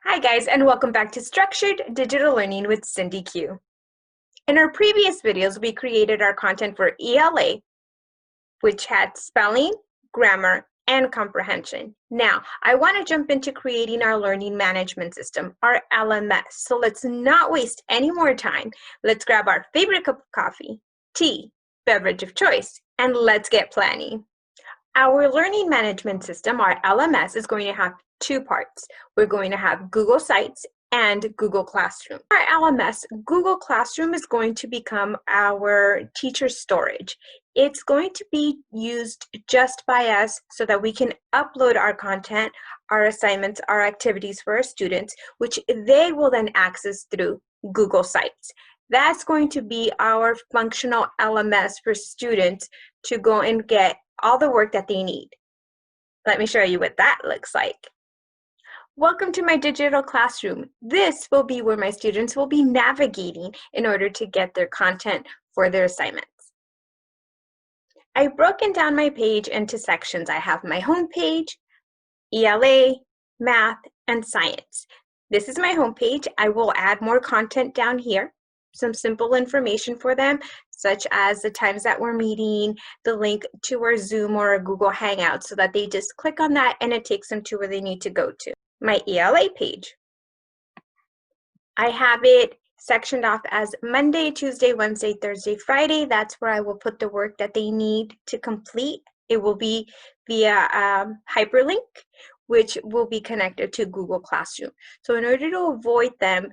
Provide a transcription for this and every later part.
Hi guys, and welcome back to Structured Digital Learning with Cindy Q. In our previous videos, we created our content for ELA, which had spelling, grammar, and comprehension. Now, I want to jump into creating our learning management system, our LMS. So let's not waste any more time. Let's grab our favorite cup of coffee, tea, beverage of choice, and let's get planning. Our learning management system, our LMS, is going to have two parts. We're going to have Google Sites and Google Classroom. Our LMS, Google Classroom, is going to become our teacher storage. It's going to be used just by us so that we can upload our content, our assignments, our activities for our students, which they will then access through Google Sites. That's going to be our functional LMS for students to go and get all the work that they need. Let me show you what that looks like. Welcome to my digital classroom. This will be where my students will be navigating in order to get their content for their assignments. I've broken down my page into sections. I have my home page, ELA, math, and science. This is my home page. I will add more content down here, some simple information for them, such as the times that we're meeting, the link to our Zoom or our Google Hangout, so that they just click on that and it takes them to where they need to go to. My ELA page. I have it sectioned off as Monday, Tuesday, Wednesday, Thursday, Friday. That's where I will put the work that they need to complete. It will be via hyperlink, which will be connected to Google Classroom. So in order to avoid them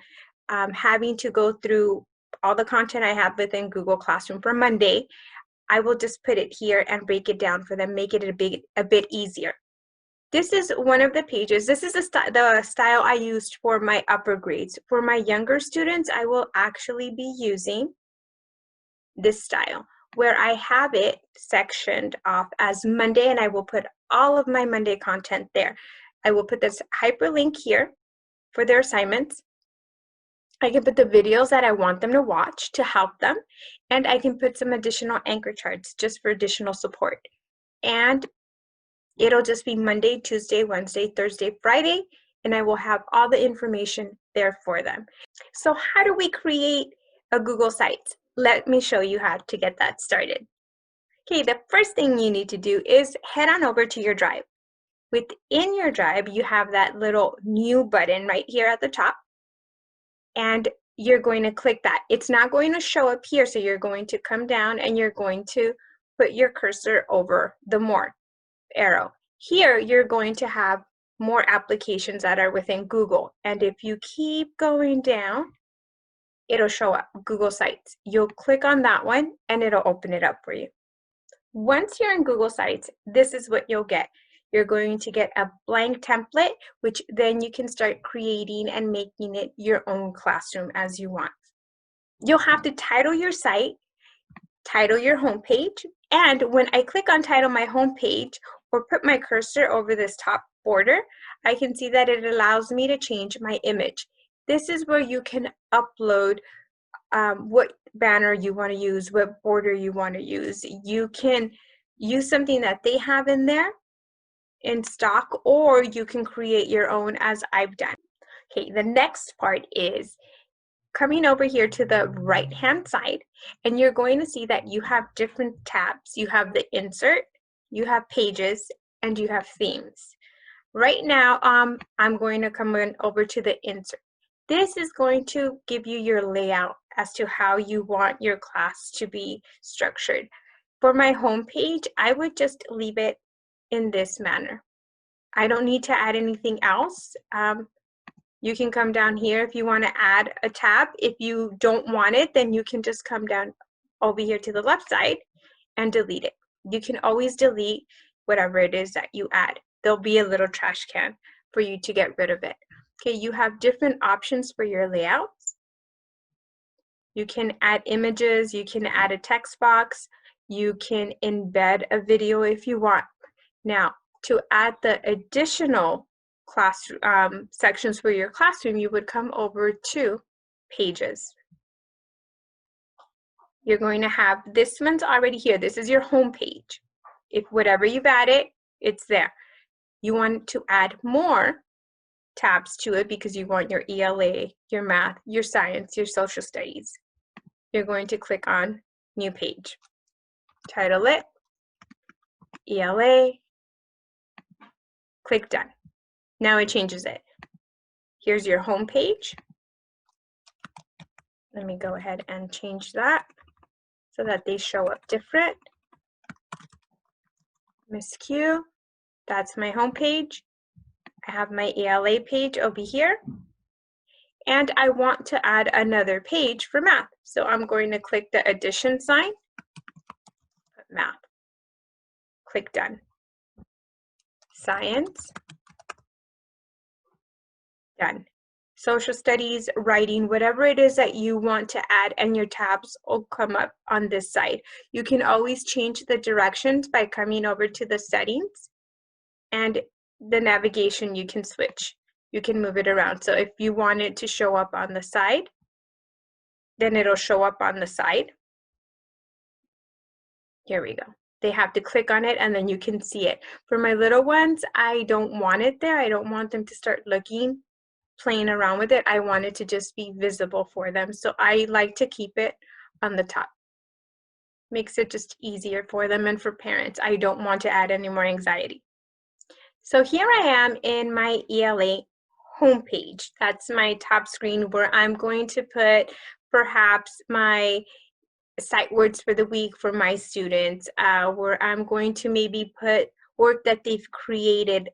having to go through all the content I have within Google Classroom for Monday, I will just put it here and break it down for them, make it a bit easier. This is one of the pages. This is the style I used for my upper grades. For my younger students, I will actually be using this style, where I have it sectioned off as Monday, and I will put all of my Monday content there. I will put this hyperlink here for their assignments. I can put the videos that I want them to watch to help them, and I can put some additional anchor charts just for additional support. And it'll just be Monday, Tuesday, Wednesday, Thursday, Friday, and I will have all the information there for them. So how do we create a Google Sites? Let me show you how to get that started. Okay, the first thing you need to do is head on over to your Drive. Within your Drive, you have that little new button right here at the top, and you're going to click that. It's not going to show up here, so you're going to come down and you're going to put your cursor over the More arrow. Here, you're going to have more applications that are within Google. And if you keep going down, it'll show up Google Sites. You'll click on that one and it'll open it up for you. Once you're in Google Sites, this is what you'll get. You're going to get a blank template, which then you can start creating and making it your own classroom as you want. You'll have to title your site, title your homepage, and when I click on title my homepage or put my cursor over this top border, I can see that it allows me to change my image. This is where you can upload what banner you want to use, what border you want to use. You can use something that they have in there in stock, or you can create your own as I've done. Okay, the next part is coming over here to the right hand side, and you're going to see that you have different tabs. You have the insert, you have pages, and you have themes. Right now, I'm going to come over to the insert. This is going to give you your layout as to how you want your class to be structured. For my home page, I would just leave it in this manner. I don't need to add anything else. You can come down here if you want to add a tab. If you don't want it, then you can just come down over here to the left side and delete it. You can always delete whatever it is that you add. There'll be a little trash can for you to get rid of it. Okay, you have different options for your layouts. You can add images, you can add a text box, you can embed a video if you want. Now, to add the additional class sections for your classroom, you would come over to pages. You're going to have this one's already here. This is your home page. If whatever you've added, it's there. You want to add more tabs to it because you want your ELA, your math, your science, your social studies. You're going to click on New Page. Title it ELA. Click Done. Now it changes it. Here's your home page. Let me go ahead and change that so that they show up different. Miss Q, that's my home page. I have my ELA page over here. And I want to add another page for math. So I'm going to click the addition sign, math. Click Done. Science, done. Social studies, writing, whatever it is that you want to add, and your tabs will come up on this side. You can always change the directions by coming over to the settings, and the navigation you can switch. You can move it around. So if you want it to show up on the side, then it'll show up on the side. Here we go. They have to click on it and then you can see it. For my little ones, I don't want it there. I don't want them to start looking, playing around with it. I want it to just be visible for them. So I like to keep it on the top. Makes it just easier for them and for parents. I don't want to add any more anxiety. So here I am in my ELA homepage. That's my top screen where I'm going to put perhaps my sight words for the week for my students, where I'm going to maybe put work that they've created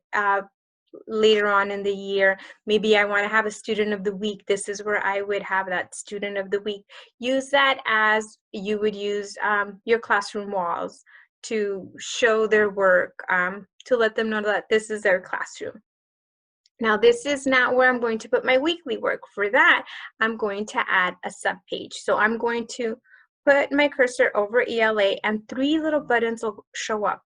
later on in the year. Maybe I want to have a student of the week. This is where I would have that student of the week. Use that as you would use your classroom walls to show their work, to let them know that this is their classroom. Now, this is not where I'm going to put my weekly work. For that, I'm going to add a subpage. So I'm going to put my cursor over ELA and 3 little buttons will show up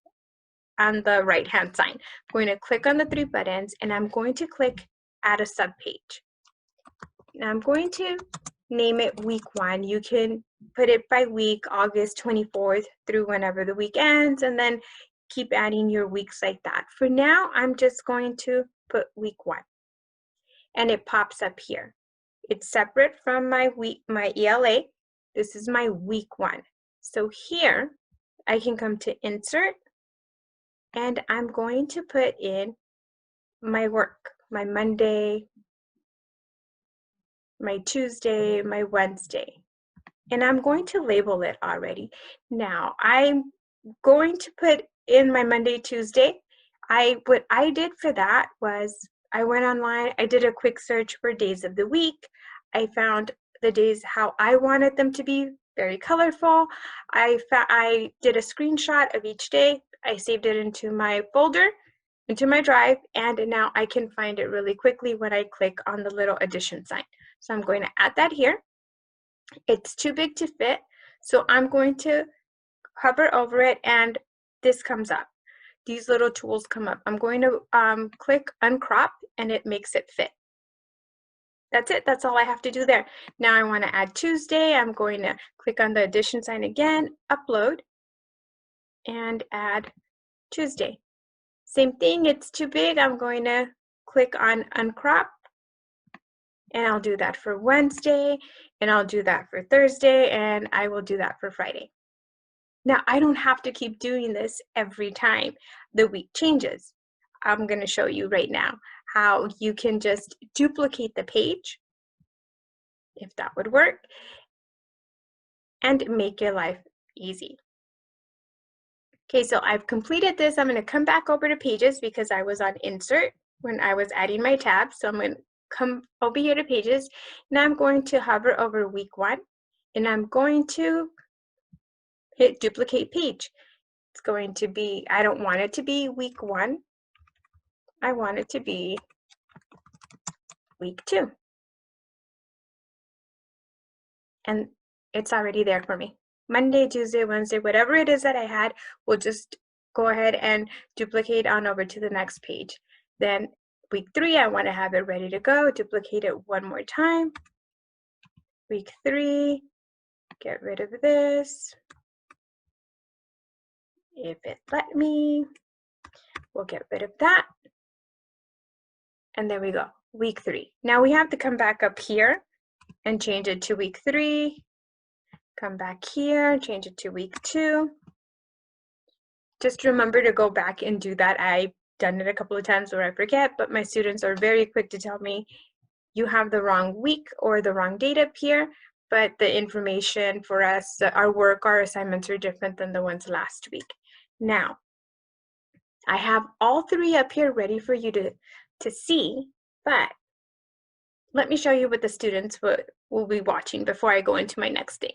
on the right-hand side. I'm going to click on the 3 buttons and I'm going to click Add a Subpage. Now I'm going to name it Week 1. You can put it by week, August 24th through whenever the week ends, and then keep adding your weeks like that. For now, I'm just going to put Week 1. And it pops up here. It's separate from my ELA. This is my Week 1. So here, I can come to Insert, and I'm going to put in my work, my Monday, my Tuesday, my Wednesday. And I'm going to label it already. Now, I'm going to put in my Monday, Tuesday. What I did for that was I went online, I did a quick search for days of the week. I found the days how I wanted them to be, very colorful. I did a screenshot of each day. I saved it into my folder, into my drive, and now I can find it really quickly when I click on the little addition sign. So I'm going to add that here. It's too big to fit, so I'm going to hover over it and this comes up. These little tools come up. I'm going to click uncrop and it makes it fit. That's it. That's all I have to do there. Now I want to add Tuesday. I'm going to click on the addition sign again, upload, and add Tuesday. Same thing. It's too big. I'm going to click on uncrop, and I'll do that for Wednesday, and I'll do that for Thursday, and I will do that for Friday. Now, I don't have to keep doing this every time the week changes. I'm going to show you right now how you can just duplicate the page, if that would work, and make your life easy. Okay, so I've completed this. I'm going to come back over to Pages because I was on Insert when I was adding my tabs. So I'm going to come over here to Pages. Now I'm going to hover over Week 1, and I'm going to hit Duplicate Page. It's going to be, I don't want it to be Week 1. I want it to be Week 2. And it's already there for me. Monday, Tuesday, Wednesday, whatever it is that I had, we'll just go ahead and duplicate on over to the next page. Then Week 3, I want to have it ready to go. Duplicate it one more time. Week 3, get rid of this. If it let me, we'll get rid of that. And there we go. week 3. Now we have to come back up here and change it to week 3. Come back here, change it to week 2. Just remember to go back and do that. I've done it a couple of times where I forget, but my students are very quick to tell me you have the wrong week or the wrong date up here, but the information for us, our work, our assignments are different than the ones last week. Now, I have all 3 up here ready for you to see, but let me show you what the students will be watching before I go into my next thing.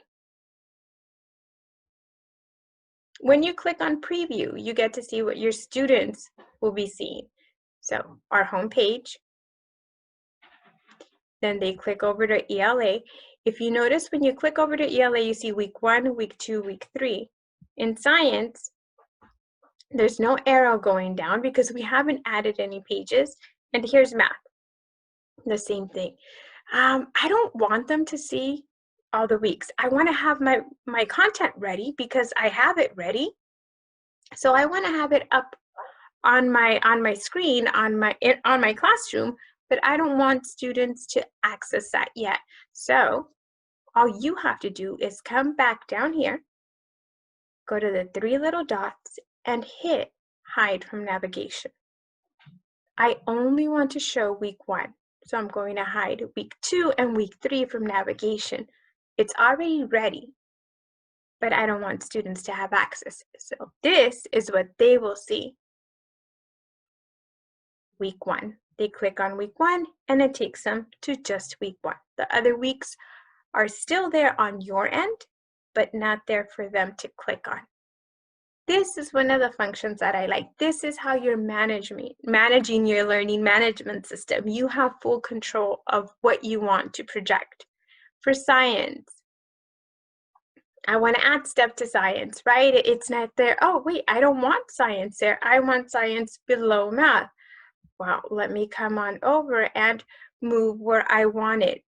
When you click on preview, you get to see what your students will be seeing. So our home page, then they click over to ELA. If you notice, when you click over to ELA, you see week 1, week 2, week 3. In science, there's no arrow going down because we haven't added any pages. And here's math, the same thing. I don't want them to see all the weeks. I want to have my content ready because I have it ready. So I want to have it up on my screen on my classroom, but I don't want students to access that yet. So all you have to do is come back down here, go to the 3 little dots and hit hide from navigation. I only want to show week 1. So I'm going to hide week 2 and week 3 from navigation. It's already ready, but I don't want students to have access. So this is what they will see. Week 1. They click on week 1 and it takes them to just week 1. The other weeks are still there on your end, but not there for them to click on. This is one of the functions that I like. This is how you're managing your learning management system. You have full control of what you want to project. For science, I want to add stuff to science, right? It's not there. Oh, wait, I don't want science there. I want science below math. Well, let me come on over and move where I want it.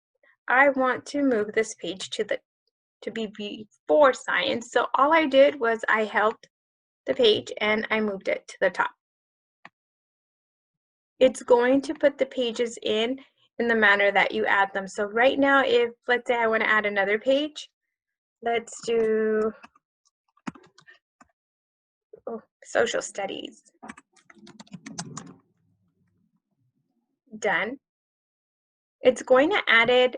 I want to move this page to be before science. So all I did was I held the page and I moved it to the top. It's going to put the pages in the manner that you add them. So right now, if let's say I want to add another page, let's do social studies. Done. It's going to add it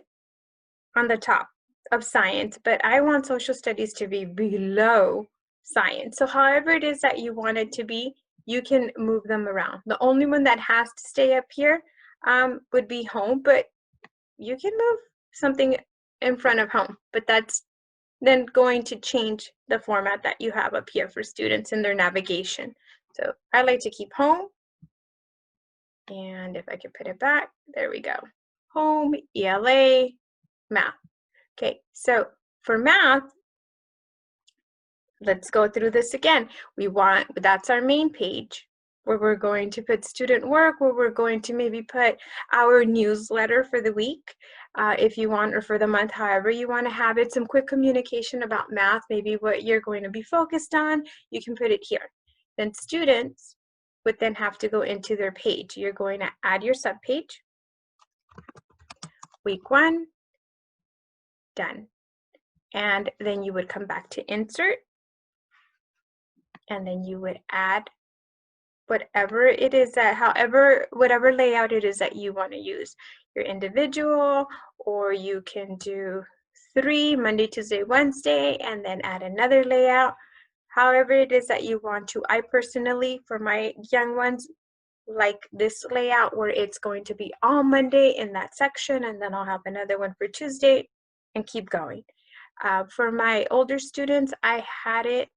on the top of science, but I want social studies to be below science. So however it is that you want it to be, you can move them around. The only one that has to stay up here would be home, but you can move something in front of home, but that's then going to change the format that you have up here for students in their navigation. So I like to keep home. And if I could put it back, there we go. Home, ELA, math. Okay, so for math, let's go through this again. That's our main page where we're going to put student work, where we're going to maybe put our newsletter for the week, if you want, or for the month, however you want to have it. Some quick communication about math, maybe what you're going to be focused on, you can put it here. Then students would then have to go into their page. You're going to add your subpage. Week 1, done. And then you would come back to insert, and then you would add whatever it is whatever layout it is that you want to use, your individual, or you can do 3, Monday, Tuesday, Wednesday, and then add another layout. However it is that you want to. I personally, for my young ones, like this layout where it's going to be all Monday in that section, and then I'll have another one for Tuesday and keep going. For my older students, I had it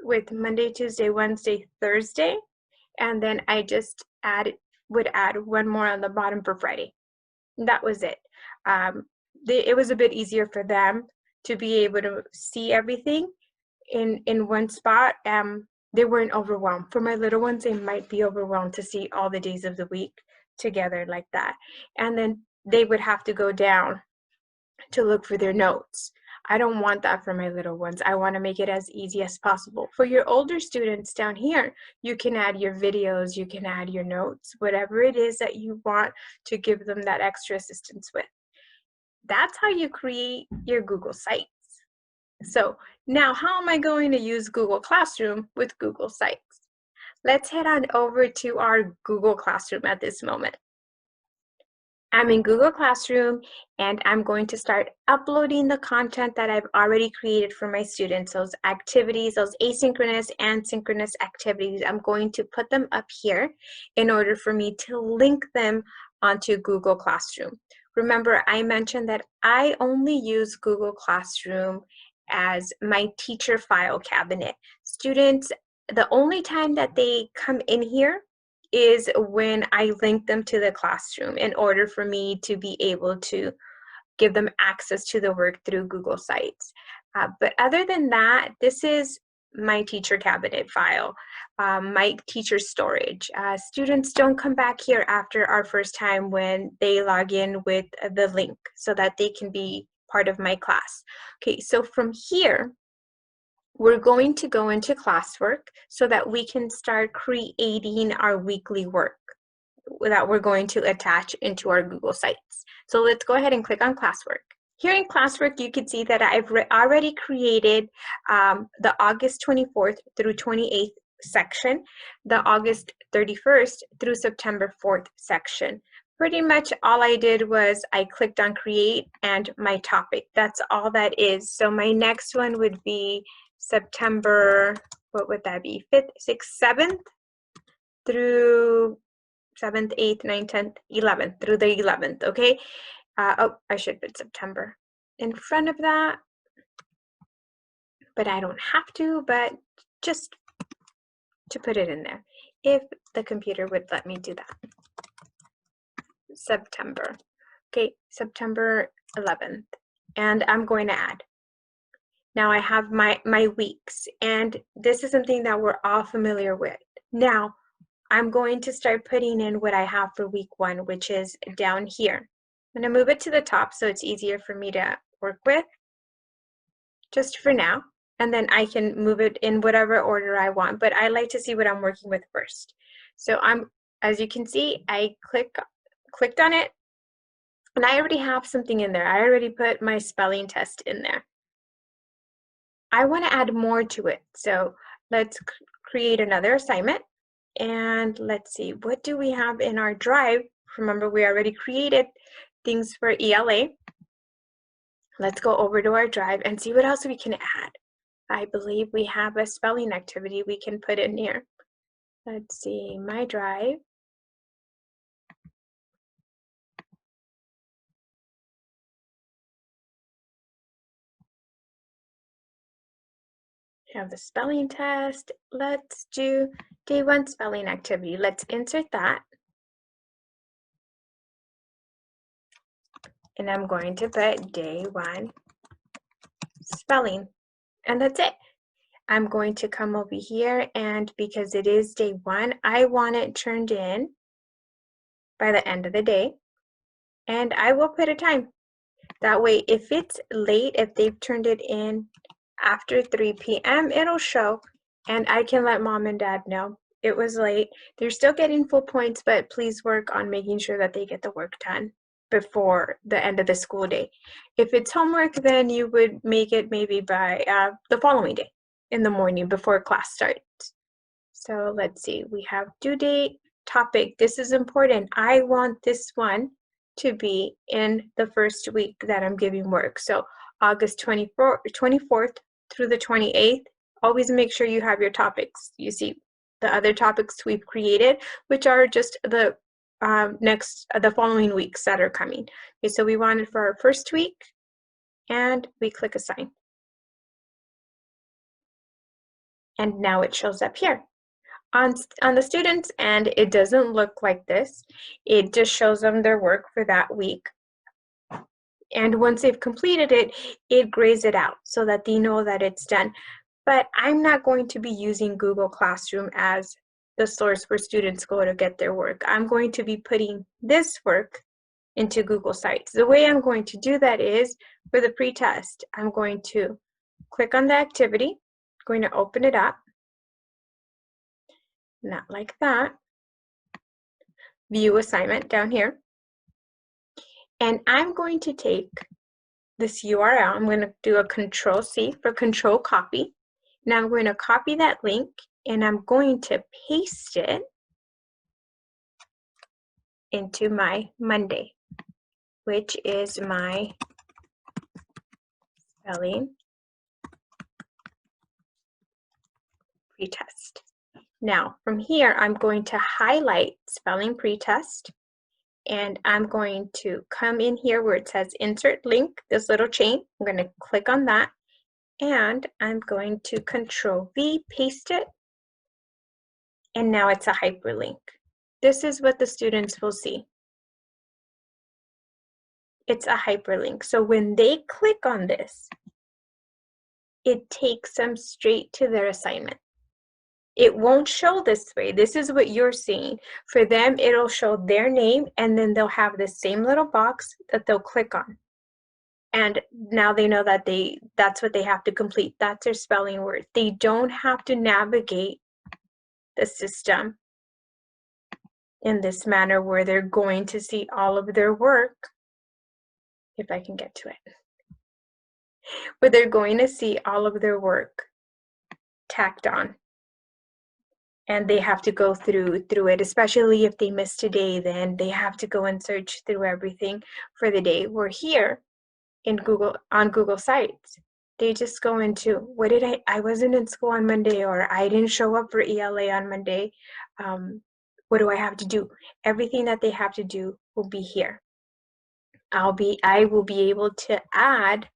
with Monday, Tuesday, Wednesday, Thursday, and then I just would add one more on the bottom for Friday. That was it. It was a bit easier for them to be able to see everything in one spot. They weren't overwhelmed. For my little ones, they might be overwhelmed to see all the days of the week together like that. And then they would have to go down to look for their notes. I don't want that for my little ones. I want to make it as easy as possible. For your older students down here, you can add your videos, you can add your notes, whatever it is that you want to give them that extra assistance with. That's how you create your Google Sites. So now how am I going to use Google Classroom with Google Sites? Let's head on over to our Google Classroom at this moment. I'm in Google Classroom and I'm going to start uploading the content that I've already created for my students, those activities, those asynchronous and synchronous activities. I'm going to put them up here in order for me to link them onto Google Classroom. Remember, I mentioned that I only use Google Classroom as my teacher file cabinet. Students, the only time that they come in here is when I link them to the classroom in order for me to be able to give them access to the work through Google Sites. But other than that, this is my teacher cabinet file, my teacher storage. Students don't come back here after our first time when they log in with the link so that they can be part of my class. Okay, so from here, we're going to go into classwork so that we can start creating our weekly work that we're going to attach into our Google Sites. So let's go ahead and click on classwork. Here in classwork, you can see that I've already created the August 24th through 28th section, the August 31st through September 4th section. Pretty much all I did was I clicked on create and my topic. That's all that is. So my next one would be September, what would that be? 5th, 6th, 7th through 7th, 8th, 9th, 10th, 11th through the 11th, okay? Oh, I should put September in front of that, but I don't have to, but just to put it in there, if the computer would let me do that. September, okay, September 11th, and I'm going to add. Now I have my weeks, and this is something that we're all familiar with. Now, I'm going to start putting in what I have for week 1, which is down here. I'm going to move it to the top so it's easier for me to work with, just for now. And then I can move it in whatever order I want, but I like to see what I'm working with first. So as you can see, I clicked on it, and I already have something in there. I already put my spelling test in there. I want to add more to it. So let's create another assignment. And let's see, what do we have in our drive? Remember, we already created things for ELA. Let's go over to our drive and see what else we can add. I believe we have a spelling activity we can put in here. Let's see, my drive. Have the spelling test. Let's do day 1 spelling activity. Let's insert that. And I'm going to put day 1 spelling, and that's it. I'm going to come over here, and because it is day 1, I want it turned in by the end of the day, and I will put a time. That way, if it's late, if they've turned it in after 3 p.m., it'll show, and I can let mom and dad know it was late. They're still getting full points, but please work on making sure that they get the work done before the end of the school day. If it's homework, then you would make it maybe by the following day in the morning before class starts. So let's see, we have due date, topic. This is important. I want this one to be in the first week that I'm giving work. So August 24th through the 28th, always make sure you have your topics. You see the other topics we've created, which are just the the following weeks that are coming. Okay, so we want it for our first week, and we click assign. And now it shows up here. On the students' end, it doesn't look like this. It just shows them their work for that week. And once they've completed it, it grays it out so that they know that it's done. But I'm not going to be using Google Classroom as the source where students go to get their work. I'm going to be putting this work into Google Sites. The way I'm going to do that is for the pretest, I'm going to click on the activity, going to open it up, not like that, view assignment down here, and I'm going to take this URL, I'm going to do a Control-C for control copy. Now I'm going to copy that link and I'm going to paste it into my Monday, which is my spelling pretest. Now from here, I'm going to highlight spelling pretest and I'm going to come in here where it says insert link, this little chain. I'm going to click on that and I'm going to Control-V, paste it, and now it's a hyperlink. This is what the students will see. It's a hyperlink. So when they click on this, it takes them straight to their assignment. It won't show this way. This is what you're seeing. For them, it'll show their name and then they'll have the same little box that they'll click on. And now they know that that's what they have to complete. That's their spelling word. They don't have to navigate the system in this manner where they're going to see all of their work, if I can get to it, but they're going to see all of their work tacked on. And they have to go through it, especially if they missed a day, then they have to go and search through everything for the day. We're here in on Google Sites. They just go into, what did I wasn't in school on Monday, or I didn't show up for ELA on Monday. What do I have to do? Everything that they have to do will be here. I will be able to add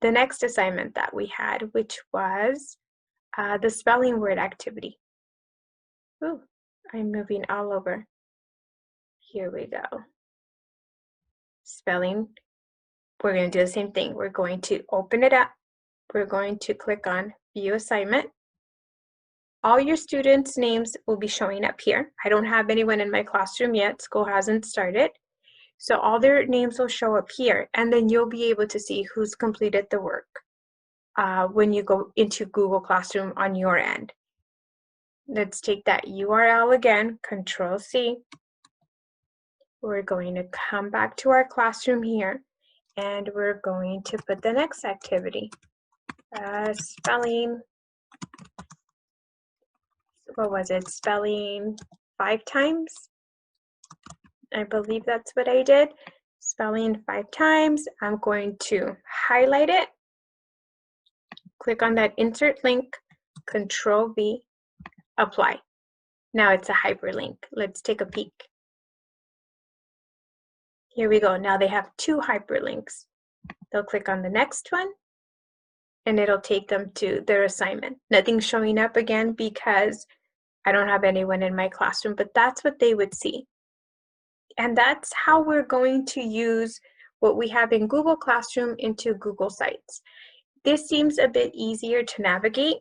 the next assignment that we had, which was the spelling word activity. Ooh, I'm moving all over. Here we go. Spelling. We're going to do the same thing. We're going to open it up. We're going to click on View Assignment. All your students' names will be showing up here. I don't have anyone in my classroom yet. School hasn't started. So all their names will show up here, and then you'll be able to see who's completed the work when you go into Google Classroom on your end. Let's take that URL again, Control-C. We're going to come back to our classroom here, and we're going to put the next activity, spelling, what was it, spelling 5 times? I believe that's what I did. Spelling 5 times. I'm going to highlight it, click on that insert link, Control-V, apply. Now it's a hyperlink. Let's take a peek. Here we go. Now they have 2 hyperlinks. They'll click on the next one and it'll take them to their assignment. Nothing's showing up again because I don't have anyone in my classroom, but that's what they would see. And that's how we're going to use what we have in Google Classroom into Google Sites. This seems a bit easier to navigate.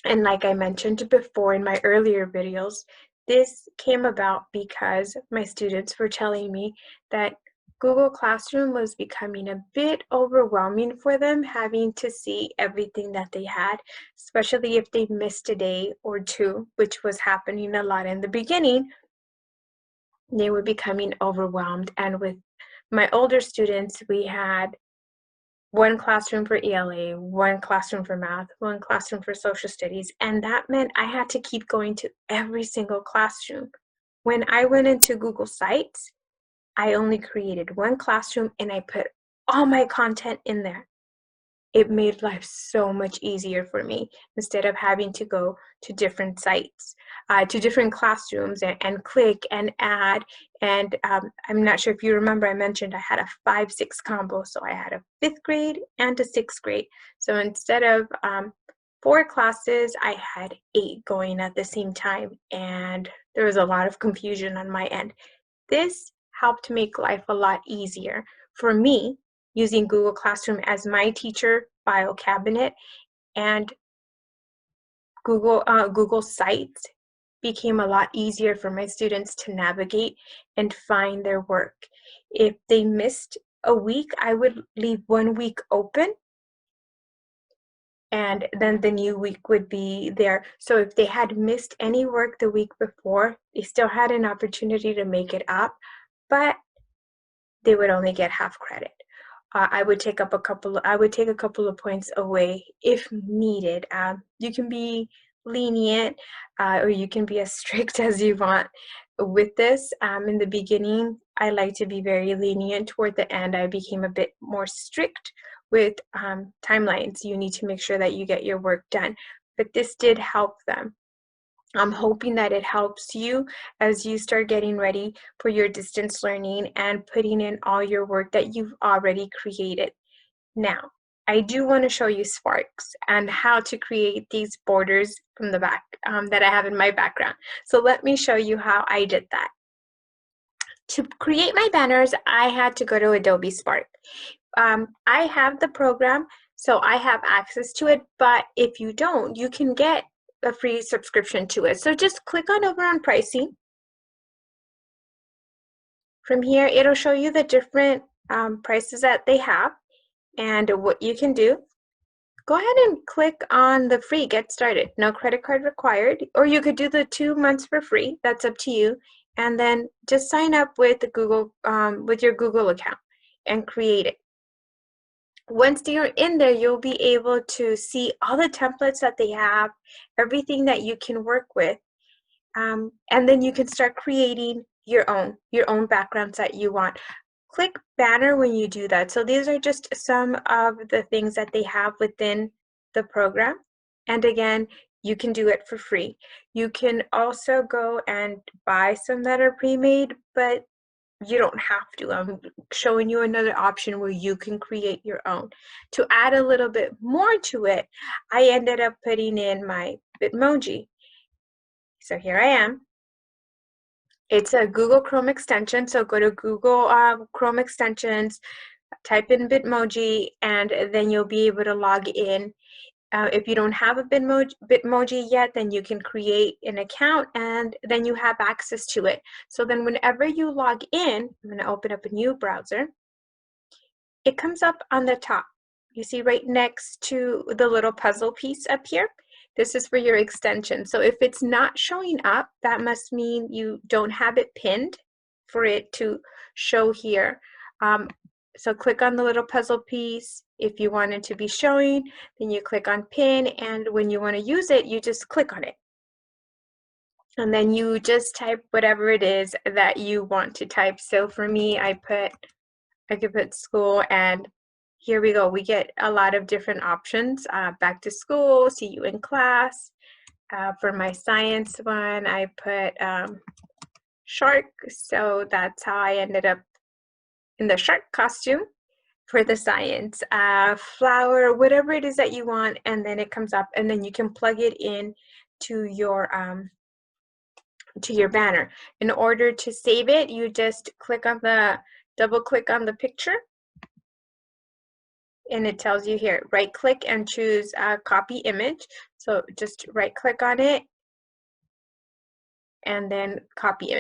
And like I mentioned before in my earlier videos, this came about because my students were telling me that Google Classroom was becoming a bit overwhelming for them, having to see everything that they had, especially if they missed a day or 2, which was happening a lot in the beginning. They were becoming overwhelmed. And with my older students, we had 1 classroom for ELA, 1 classroom for math, 1 classroom for social studies, and that meant I had to keep going to every single classroom. When I went into Google Sites, I only created 1 classroom and I put all my content in there. It made life so much easier for me instead of having to go to different sites, to different classrooms and click and add. And I'm not sure if you remember, I mentioned I had a 5-6 combo. So I had a 5th grade and a 6th grade. So instead of 4 classes, I had 8 going at the same time. And there was a lot of confusion on my end. This helped make life a lot easier for me, using Google Classroom as my teacher file cabinet and Google Sites became a lot easier for my students to navigate and find their work. If they missed a week, I would leave 1 week open, and then the new week would be there. So if they had missed any work the week before, they still had an opportunity to make it up, but they would only get half credit. I would take a couple of points away if needed. You can be lenient, or you can be as strict as you want with this. In the beginning, I like to be very lenient. Toward the end, I became a bit more strict with timelines. You need to make sure that you get your work done. But this did help them. I'm hoping that it helps you as you start getting ready for your distance learning and putting in all your work that you've already created. Now, I do want to show you Sparks and how to create these borders from the back that I have in my background. So let me show you how I did that. To create my banners, I had to go to Adobe Spark. I have the program, so I have access to it, but if you don't, you can get a free subscription to it. So just click on over on pricing. From here, it'll show you the different prices that they have and what you can do. Go ahead and click on the free get started. No credit card required, or you could do the 2 months for free. That's up to you. And then just sign up with the Google with your Google account and create it. Once you're in there, you'll be able to see all the templates that they have, everything that you can work with, and then you can start creating your own backgrounds that you want. Click banner when you do that. So these are just some of the things that they have within the program. And again, you can do it for free. You can also go and buy some that are pre-made, but you don't have to. I'm showing you another option where you can create your own. To add a little bit more to it, I ended up putting in my Bitmoji. So here I am. It's a Google Chrome extension, so go to Google Chrome extensions, type in Bitmoji, and then you'll be able to log in. If you don't have a Bitmoji yet, then you can create an account and then you have access to it. So then whenever you log in, I'm going to open up a new browser. It comes up on the top. You see right next to the little puzzle piece up here. This is for your extension. So if it's not showing up, that must mean you don't have it pinned for it to show here. So click on the little puzzle piece. If you want it to be showing, then you click on pin, and when you want to use it, you just click on it. And then you just type whatever it is that you want to type. So for me, I could put school, and here we go. We get a lot of different options. Back to school, see you in class. For my science one, I put shark. So that's how I ended up in the shark costume for the science. Flower, whatever it is that you want, and then it comes up, and then you can plug it in to your banner. In order to save it, you just double click on the picture, and it tells you here, right click and choose copy image. So just right click on it and then copy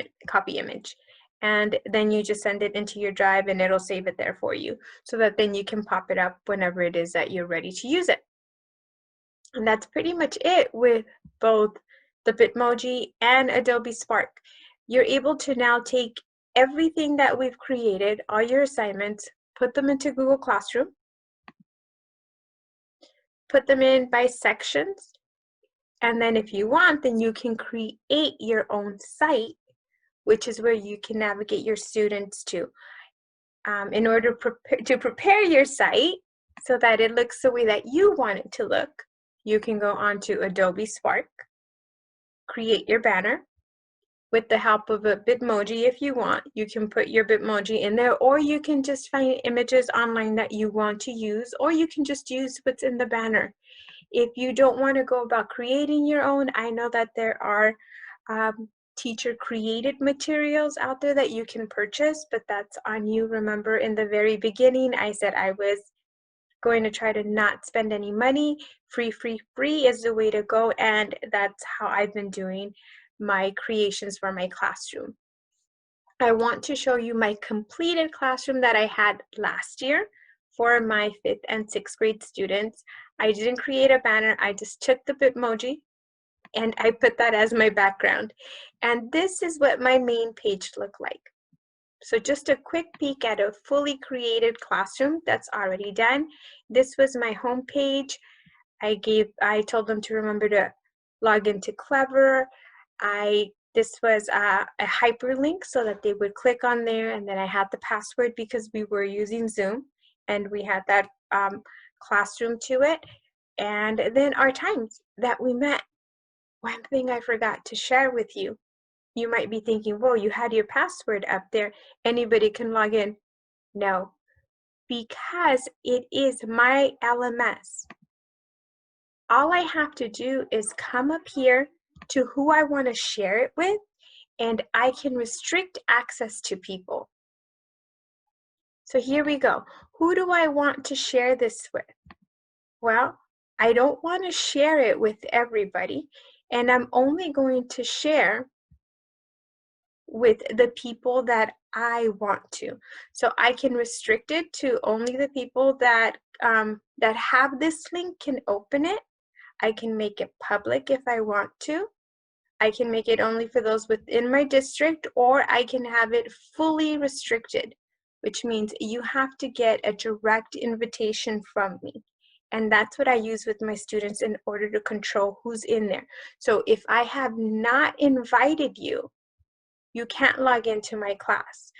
image. And then you just send it into your drive and it'll save it there for you, so that then you can pop it up whenever it is that you're ready to use it. And that's pretty much it with both the Bitmoji and Adobe Spark. You're able to now take everything that we've created, all your assignments, put them into Google Classroom, put them in by sections, and then if you want, then you can create your own site, which is where you can navigate your students to. In order to prepare your site so that it looks the way that you want it to look, you can go onto Adobe Spark, create your banner. With the help of a Bitmoji, if you want, you can put your Bitmoji in there, or you can just find images online that you want to use, or you can just use what's in the banner. If you don't want to go about creating your own, I know that there are teacher created materials out there that you can purchase, but that's on you. Remember, in the very beginning, I said I was going to try to not spend any money. Free is the way to go, and that's how I've been doing. my creations for my classroom. I want to show you my completed classroom that I had last year for my 5th and 6th grade students. I didn't create a banner, I just took the Bitmoji and I put that as my background. And this is what my main page looked like. So just a quick peek at a fully created classroom that's already done. This was my home page. I told them to remember to log into Clever. This was a hyperlink so that they would click on there, and then I had the password because we were using Zoom and we had that classroom to it. And then our times that we met. One thing I forgot to share with you. You might be thinking, whoa, you had your password up there. Anybody can log in. No, because it is my LMS. All I have to do is come up here to who I want to share it with, and I can restrict access to people. So here we go. Who do I want to share this with? Well, I don't want to share it with everybody, and I'm only going to share with the people that I want to. So I can restrict it to only the people that that have this link can open it. I can make it public if I want to. I can make it only for those within my district, or I can have it fully restricted, which means you have to get a direct invitation from me. And that's what I use with my students in order to control who's in there. So if I have not invited you, you can't log into my class.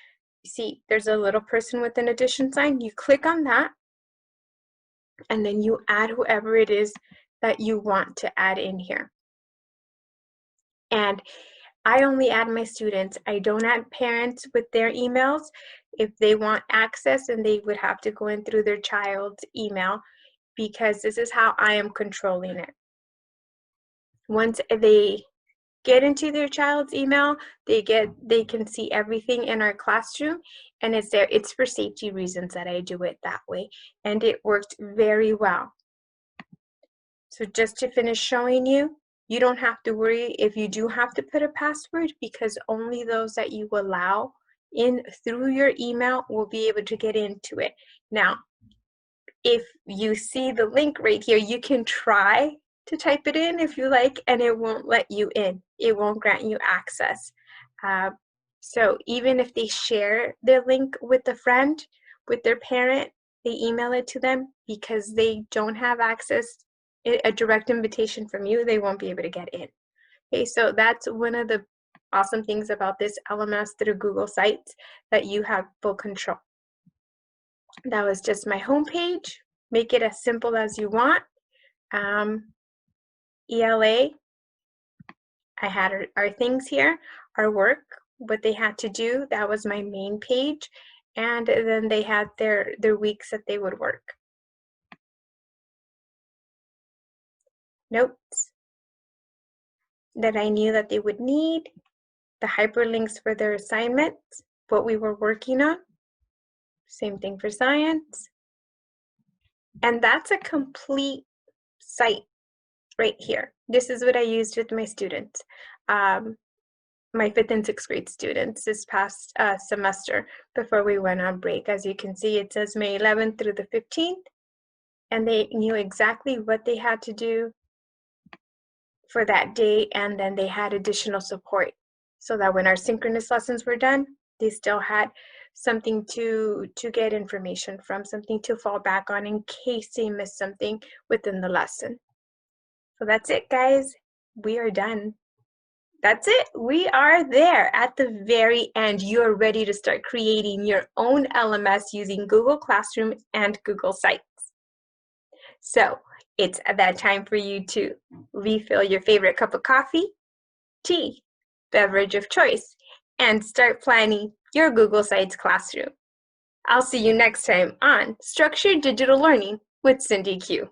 You see, there's a little person with an addition sign. You click on that, and then you add whoever it is that you want to add in here. And I only add my students. I don't add parents with their emails. If they want access, and they would have to go in through their child's email, because this is how I am controlling it. Once they get into their child's email, they can see everything in our classroom, and it's there. It's for safety reasons that I do it that way, and it worked very well. So just to finish showing you, you don't have to worry if you do have to put a password, because only those that you allow in through your email will be able to get into it. Now, if you see the link right here, you can try to type it in if you like, and it won't let you in. It won't grant you access. So even if they share their link with a friend, with their parent, they email it to them, because they don't have access, a direct invitation from you, they won't be able to get in. Okay, so that's one of the awesome things about this LMS through Google Sites, that you have full control. That was just my homepage. Make it as simple as you want. ELA, I had our things here, our work, what they had to do. That was my main page. And then they had their weeks that they would work. Notes that I knew that they would need, the hyperlinks for their assignments, what we were working on. Same thing for science. And that's a complete site right here. This is what I used with my students, my 5th and 6th grade students this past semester before we went on break. As you can see, it says May 11th through the 15th, and they knew exactly what they had to do for that day, and then they had additional support so that when our synchronous lessons were done, they still had something to get information from, something to fall back on in case they missed something within the lesson. So that's it, guys. We are done. That's it. We are there at the very end. You are ready to start creating your own LMS using Google Classroom and Google Sites. So it's that time for you to refill your favorite cup of coffee, tea, beverage of choice, and start planning your Google Sites classroom. I'll see you next time on Structured Digital Learning with Cindy Q.